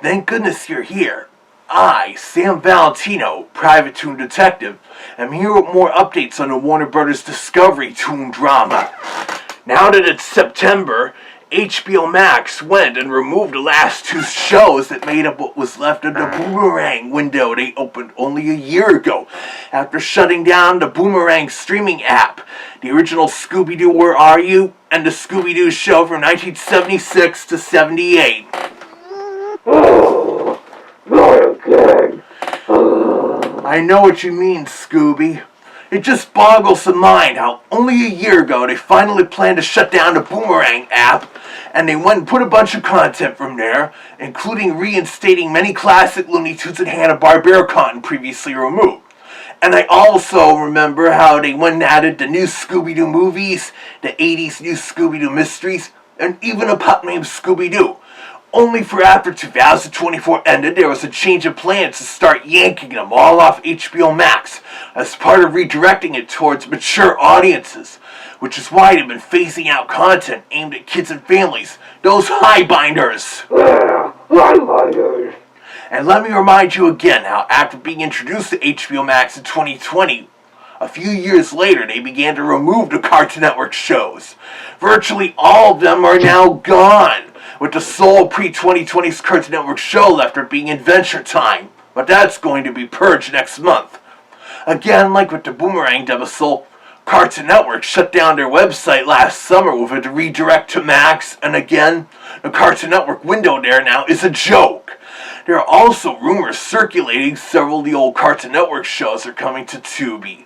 Thank goodness you're here. I, Sam Valentino, private toon detective, am here with more updates on the Warner Brothers Discovery toon drama. Now that it's September, HBO Max went and removed the last two shows that made up what was left of the Boomerang window they opened only a year ago, after shutting down the Boomerang streaming app, the original Scooby-Doo Where Are You, and the Scooby-Doo Show from 1976 to 78. Oh, not again. I know what you mean, Scooby. It just boggles the mind how only a year ago they finally planned to shut down the Boomerang app, and they went and put a bunch of content from there, including reinstating many classic Looney Tunes and Hanna-Barbera content previously removed. And I also remember how they went and added the new Scooby-Doo movies, the 80s new Scooby-Doo mysteries, and even a pup named Scooby-Doo. Only for after 2024 ended, there was a change of plans to start yanking them all off HBO Max as part of redirecting it towards mature audiences, which is why they've been phasing out content aimed at kids and families, those highbinders. Highbinders. And let me remind you again how after being introduced to HBO Max in 2020, a few years later they began to remove the Cartoon Network shows. Virtually all of them are now gone, with the sole pre-2020's Cartoon Network show left being Adventure Time, but that's going to be Purge next month. Again, like with the Boomerang debacle, Cartoon Network shut down their website last summer with a redirect to Max, and again, the Cartoon Network window there now is a joke. There are also rumors circulating several of the old Cartoon Network shows are coming to Tubi.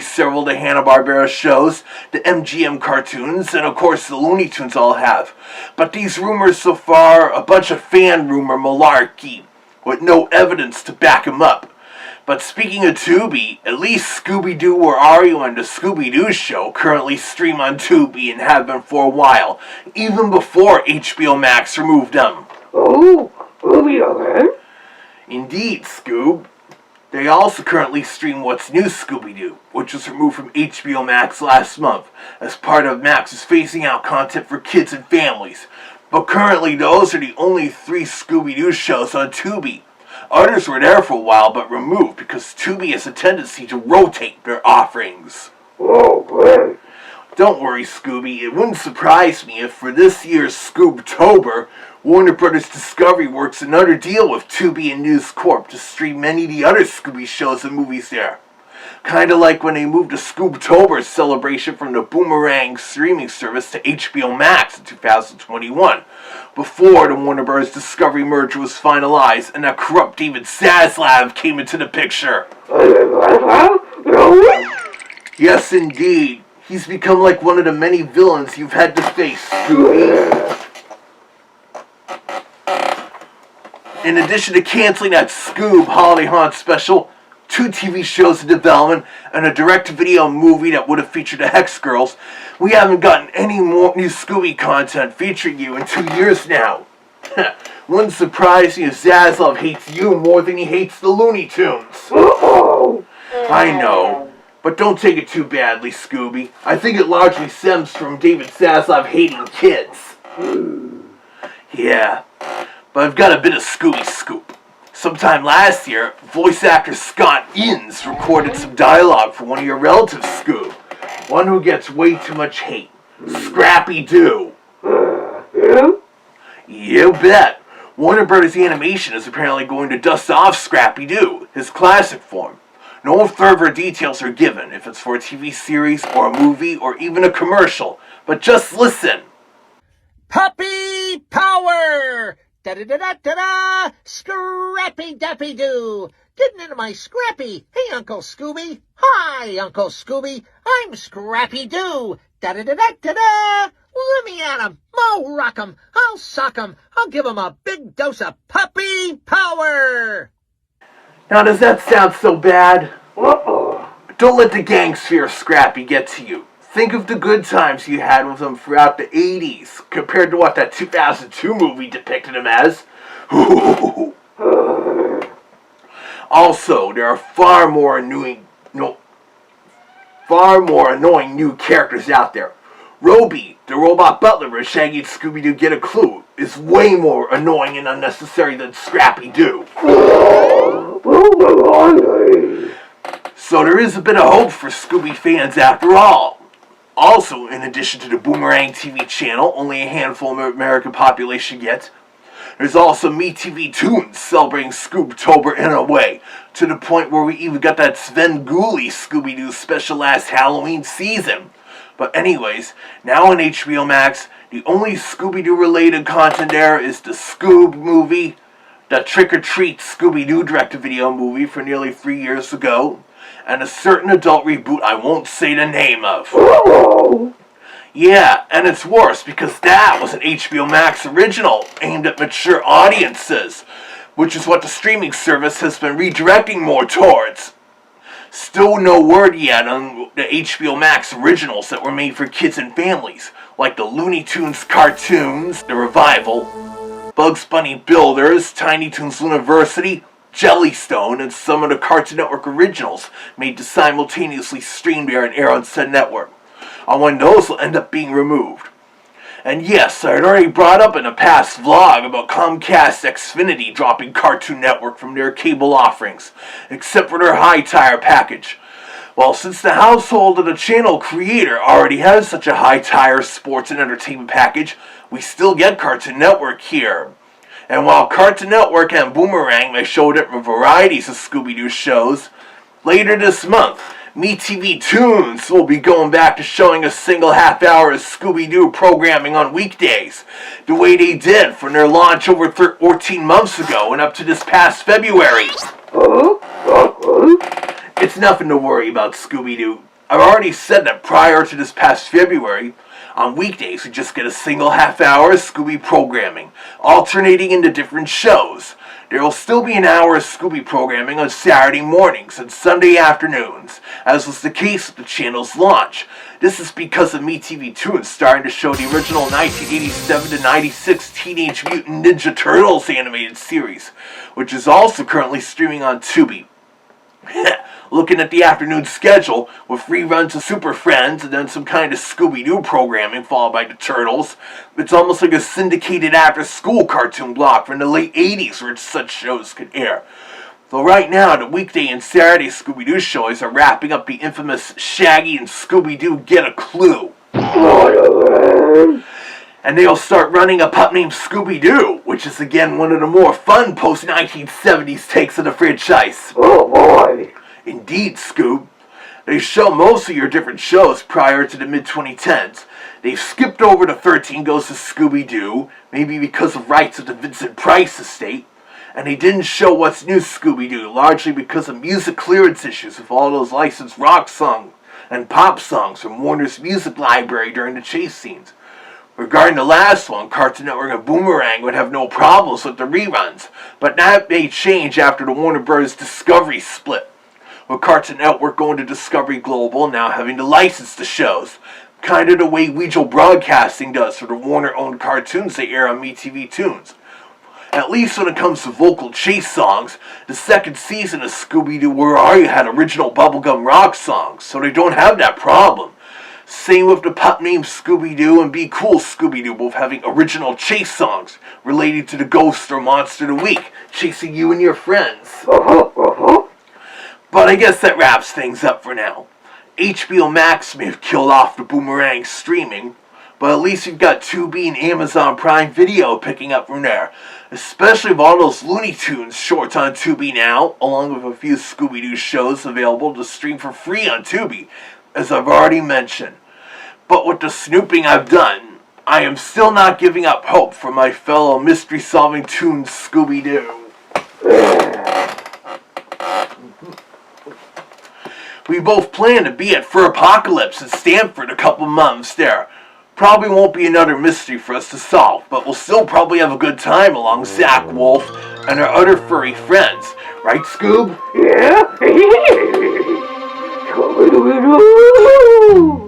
Several of the Hanna-Barbera shows, the MGM cartoons, and of course the Looney Tunes all have. But these rumors so far are a bunch of fan rumor malarkey, with no evidence to back them up. But speaking of Tubi, at least Scooby-Doo Where Are You and the Scooby-Doo Show currently stream on Tubi and have been for a while, even before HBO Max removed them. Oh, Scooby again? Indeed, Scoob. They also currently stream What's New Scooby-Doo, which was removed from HBO Max last month, as part of Max's phasing out content for kids and families. But currently those are the only 3 Scooby-Doo shows on Tubi. Others were there for a while but removed because Tubi has a tendency to rotate their offerings. Oh, great. Don't worry, Scooby, it wouldn't surprise me if for this year's Scoobtober, Warner Brothers Discovery works another deal with Tubi and News Corp to stream many of the other Scooby shows and movies there. Kinda like when they moved the Scoobtober celebration from the Boomerang streaming service to HBO Max in 2021, before the Warner Brothers Discovery merger was finalized and that corrupt David Zaslav came into the picture. Yes, indeed. He's become like one of the many villains you've had to face, Scooby. In addition to canceling that Scoob Holiday Haunt special, 2 TV shows in development, and a direct-to-video movie that would have featured the Hex Girls, we haven't gotten any more new Scooby content featuring you in 2 years now. Wouldn't surprise me if Zaslav hates you more than he hates the Looney Tunes. I know. But don't take it too badly, Scooby. I think it largely stems from David Zaslav hating kids. Yeah, but I've got a bit of Scooby scoop. Sometime last year, voice actor Scott Innes recorded some dialogue for one of your relatives, Scoob. One who gets way too much hate. Scrappy-Doo. Yeah? You bet. Warner Brothers Animation is apparently going to dust off Scrappy-Doo, his classic form. No further details are given if it's for a TV series or a movie or even a commercial, but just listen. Puppy power! Da-da-da-da-da-da! Scrappy-Dappy-Doo! Getting into my Scrappy! Hey, Uncle Scooby! Hi, Uncle Scooby! I'm Scrappy-Doo! Da-da-da-da-da-da! Let me at him! I'll rock him! I'll sock him! I'll give him a big dose of puppy power! Now, does that sound so bad? Don't let the gangster of Scrappy get to you. Think of the good times you had with him throughout the 80s, compared to what that 2002 movie depicted him as. Also, there are far more annoying new characters out there. Roby, the robot butler, where Shaggy and Scooby-Doo get a clue, is way more annoying and unnecessary than Scrappy-Doo. So there is a bit of hope for Scooby fans after all. Also, in addition to the Boomerang TV channel, only a handful of American population gets, there's also MeTV Toons celebrating Scoobtober in a way, to the point where we even got that Sven Gulli Scooby-Doo special last Halloween season. But anyways, now on HBO Max, the only Scooby-Doo related content there is the Scoob movie, the Trick or Treat Scooby-Doo direct-to-video movie from nearly 3 years ago, and a certain adult reboot I won't say the name of. Yeah, and it's worse because that was an HBO Max original aimed at mature audiences, which is what the streaming service has been redirecting more towards. Still no word yet on the HBO Max originals that were made for kids and families, like the Looney Tunes cartoons, The Revival, Bugs Bunny Builders, Tiny Toons University, Jellystone, and some of the Cartoon Network originals made to simultaneously stream there and air on said network. On when those will end up being removed. And yes, I had already brought up in a past vlog about Comcast Xfinity dropping Cartoon Network from their cable offerings, except for their high tire package. Well, since the household of the channel creator already has such a high tire sports and entertainment package, we still get Cartoon Network here. And while Cartoon Network and Boomerang may show different varieties of Scooby-Doo shows, later this month, MeTV Toons will be going back to showing a single half hour of Scooby-Doo programming on weekdays, the way they did from their launch over 14 months ago and up to this past February. It's nothing to worry about, Scooby-Doo. I've already said that prior to this past February, on weekdays we just get a single half hour of Scooby programming, alternating into different shows. There will still be an hour of Scooby programming on Saturday mornings and Sunday afternoons, as was the case with the channel's launch. This is because of MeTV Toons starting to show the original 1987 to 96 Teenage Mutant Ninja Turtles animated series, which is also currently streaming on Tubi. Looking at the afternoon schedule, with reruns of Super Friends and then some kind of Scooby-Doo programming followed by the Turtles, it's almost like a syndicated after-school cartoon block from the late 80s where such shows could air. Though right now, the weekday and Saturday Scooby-Doo shows are wrapping up the infamous Shaggy and Scooby-Doo Get a Clue. And they'll start running a pup named Scooby-Doo, which is again one of the more fun post-1970s takes of the franchise. Oh boy. Indeed, Scoob. They show most of your different shows prior to the mid-2010s. They've skipped over to 13 Goes to Scooby-Doo, maybe because of rights of the Vincent Price estate, and they didn't show What's New Scooby-Doo, largely because of music clearance issues with all those licensed rock songs and pop songs from Warner's music library during the chase scenes. Regarding the last one, Cartoon Network and Boomerang would have no problems with the reruns, but that may change after the Warner Bros. Discovery split, with Cartoon Network going to Discovery Global and now having to license the shows, kind of the way Weijia Broadcasting does for the Warner-owned cartoons they air on MeTV Toons. At least when it comes to vocal chase songs, the second season of Scooby-Doo Where Are You had original bubblegum rock songs, so they don't have that problem. Same with the pup named Scooby-Doo and Be Cool Scooby-Doo, both having original chase songs related to the ghost or monster of the week, chasing you and your friends. But I guess that wraps things up for now. HBO Max may have killed off the Boomerang streaming, but at least you've got Tubi and Amazon Prime Video picking up from there, especially with all those Looney Tunes shorts on Tubi now, along with a few Scooby-Doo shows available to stream for free on Tubi, as I've already mentioned. But with the snooping I've done, I am still not giving up hope for my fellow mystery-solving Toons Scooby-Doo. We both plan to be at Fur-Apocalypse in Stanford a couple months there. Probably won't be another mystery for us to solve, but we'll still probably have a good time along Zach Wolf and our other furry friends. Right, Scoob? Yeah? Scooby-Doo!